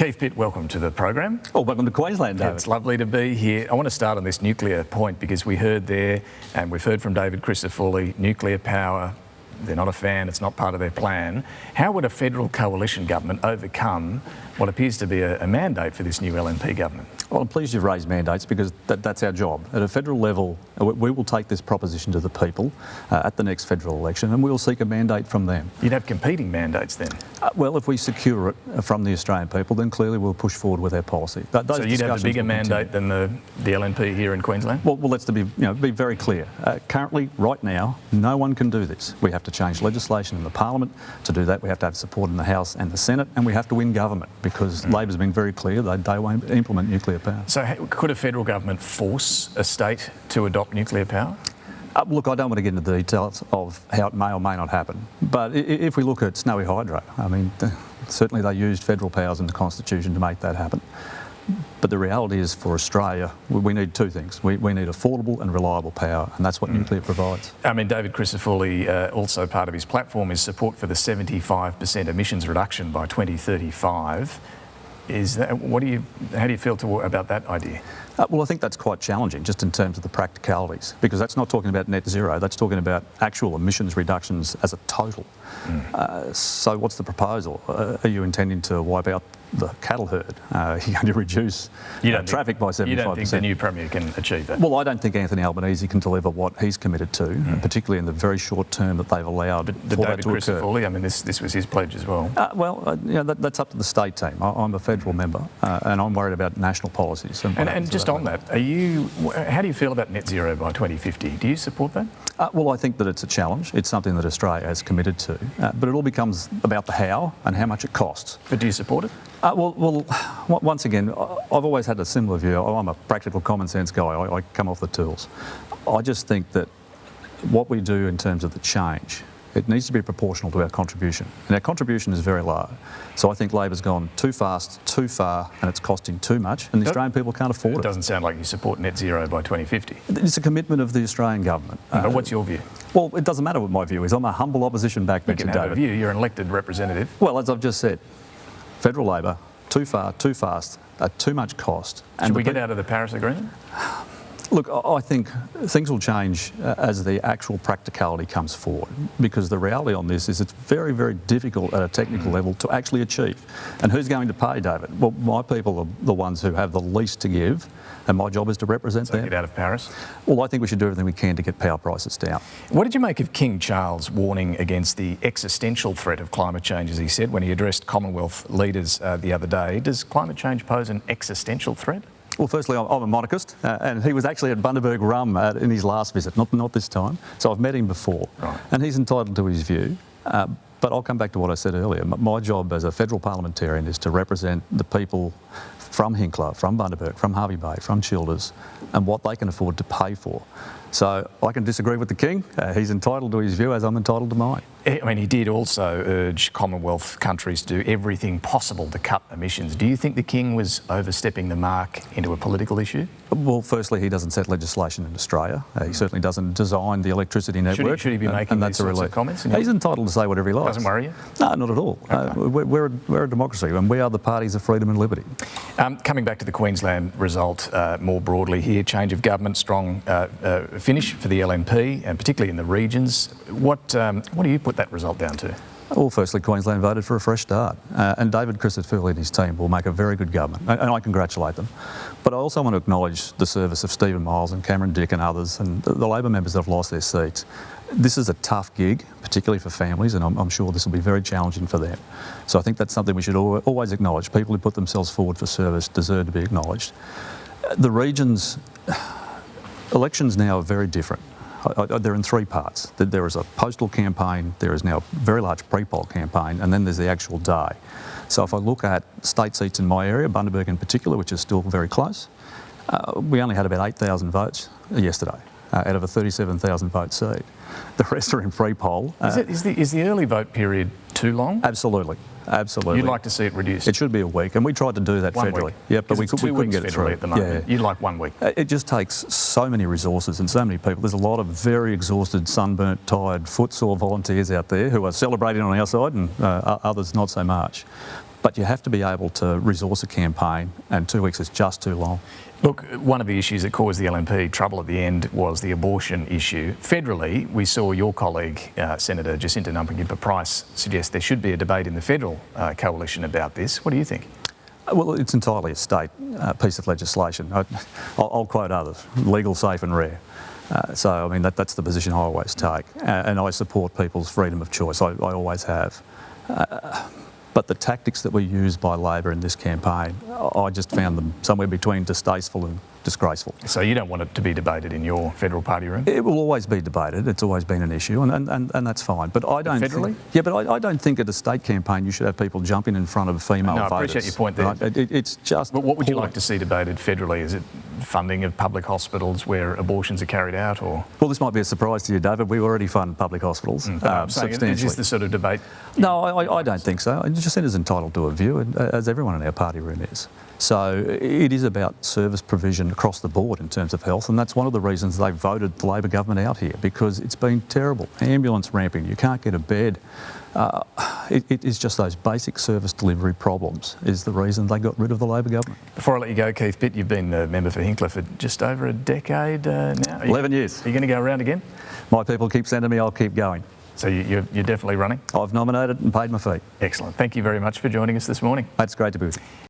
Keith Pitt, welcome to the program. Oh, welcome to Queensland, David. It's lovely to be here. I want to start on this nuclear point because we heard there, and we've heard from David Speers, nuclear power, they're not a fan, it's not part of their plan. How would a federal coalition government overcome what appears to be a mandate for this new LNP government? Well, I'm pleased you've raised mandates because that's our job. At a federal level, we will take this proposition to the people at the next federal election and we will seek a mandate from them. You'd have competing mandates then? Well, if we secure it from the Australian people, then clearly we'll push forward with our policy. So you'd have a bigger mandate than the LNP here in Queensland? Well, let's be very clear. Currently, right now, no one can do this. We have to change legislation in the Parliament. To do that, we have to have support in the House and the Senate, and we have to win government because Labor's been very clear they won't implement nuclear power. So could a federal government force a state to adopt nuclear power? Look, I don't want to get into the details of how it may or may not happen, but if we look at Snowy Hydro, I mean, certainly they used federal powers in the Constitution to make that happen. But the reality is for Australia, we need two things. We need affordable and reliable power, and that's what nuclear provides. I mean, David Speers, also part of his platform is support for the 75% emissions reduction by 2035. How do you feel about that idea? Well, I think that's quite challenging just in terms of the practicalities, because that's not talking about net zero, that's talking about actual emissions reductions as a total. So what's the proposal? Are you intending to wipe out the cattle herd? You're going to reduce traffic by 75%. You don't think the new Premier can achieve that? Well, I don't think Anthony Albanese can deliver what he's committed to, particularly in the very short term that they've allowed for that to occur. I mean, this was his pledge as well. That's up to the state team. I'm a federal member, and I'm worried about national policies. And just on that, how do you feel about net zero by 2050? Do you support that? Well, I think that it's a challenge. It's something that Australia has committed to, but it all becomes about the how and how much it costs. But do you support it? Well, once again, I've always had a similar view. I'm a practical, common sense guy. I come off the tools. I just think that what we do in terms of the change, it needs to be proportional to our contribution. And our contribution is very low. So I think Labor's gone too fast, too far, and it's costing too much, and the Australian people can't afford it. It doesn't sound like you support net zero by 2050. It's a commitment of the Australian government. But what's your view? Well, it doesn't matter what my view is. I'm a humble opposition backbencher, David. You can have a view. You're an elected representative. Well, as I've just said, federal Labor, too far, too fast, at too much cost. Should we get out of the Paris Agreement? Look, I think things will change as the actual practicality comes forward, because the reality on this is it's very, very difficult at a technical level to actually achieve. And who's going to pay, David? Well, my people are the ones who have the least to give, and my job is to represent them. Get out of Paris? Well, I think we should do everything we can to get power prices down. What did you make of King Charles' warning against the existential threat of climate change, as he said, when he addressed Commonwealth leaders the other day? Does climate change pose an existential threat? Well, firstly, I'm a monarchist, and he was actually at Bundaberg Rum in his last visit, not this time. So I've met him before, and he's entitled to his view. But I'll come back to what I said earlier. My job as a federal parliamentarian is to represent the people from Hinkler, from Bundaberg, from Hervey Bay, from Childers, and what they can afford to pay for. So I can disagree with the King. He's entitled to his view, as I'm entitled to mine. I mean, he did also urge Commonwealth countries to do everything possible to cut emissions. Do you think the King was overstepping the mark into a political issue? Well, firstly, he doesn't set legislation in Australia. He certainly doesn't design the electricity network. Should he be making these sorts of comments? He's entitled to say whatever he likes. Doesn't worry you? No, not at all. Okay. We're a democracy, and we are the parties of freedom and liberty. Coming back to the Queensland result more broadly here, change of government, strong finish for the LNP, and particularly in the regions. What do you put that result down to? Well, firstly, Queensland voted for a fresh start, and David Speers and his team will make a very good government, and I congratulate them. But I also want to acknowledge the service of Stephen Miles and Cameron Dick and others, and the Labor members that have lost their seats. This is a tough gig, particularly for families, and I'm sure this will be very challenging for them. So I think that's something we should always acknowledge. People who put themselves forward for service deserve to be acknowledged. The regions, elections now are very different. They're in three parts. There is a postal campaign, there is now a very large pre-poll campaign, and then there's the actual day. So if I look at state seats in my area, Bundaberg in particular, which is still very close, we only had about 8,000 votes yesterday out of a 37,000 vote seat. The rest are in pre-poll. Is the early vote period too long? Absolutely. Absolutely. You'd like to see it reduced? It should be a week, and we tried to do that federally. Yeah, but we couldn't get it through at the moment. Yeah. You'd like 1 week. It just takes so many resources and so many people. There's a lot of very exhausted, sunburnt, tired, footsore volunteers out there who are celebrating on our side, and others not so much. But you have to be able to resource a campaign, and 2 weeks is just too long. Look, one of the issues that caused the LNP trouble at the end was the abortion issue. Federally, we saw your colleague, Senator Jacinta Nampijinpa-Price, suggest there should be a debate in the federal coalition about this. What do you think? Well, it's entirely a state piece of legislation. I'll quote others: legal, safe and rare. So, I mean, that's the position I always take. And I support people's freedom of choice. I always have. But the tactics that were used by Labor in this campaign, I just found them somewhere between distasteful and disgraceful. So you don't want it to be debated in your federal party room? It will always be debated. It's always been an issue, and that's fine. But I don't federally? I don't think at a state campaign you should have people jumping in front of female voters. No, I appreciate your point there. Right? It's just. But what would you like to see debated federally? Is it funding of public hospitals where abortions are carried out, or? Well, this might be a surprise to you, David. We already fund public hospitals substantially. Is this the sort of debate? No, I don't think so. Jacinta's entitled to a view, as everyone in our party room is. So it is about service provision across the board in terms of health, and that's one of the reasons they voted the Labor government out here, because it's been terrible. Ambulance ramping, you can't get a bed. It is just those basic service delivery problems is the reason they got rid of the Labor government. Before I let you go, Keith Pitt, you've been a member for Hinkler for just over a decade now. 11 years. Are you going to go around again? My people keep sending me, I'll keep going. So you're definitely running? I've nominated and paid my fee. Excellent. Thank you very much for joining us this morning. It's great to be with you.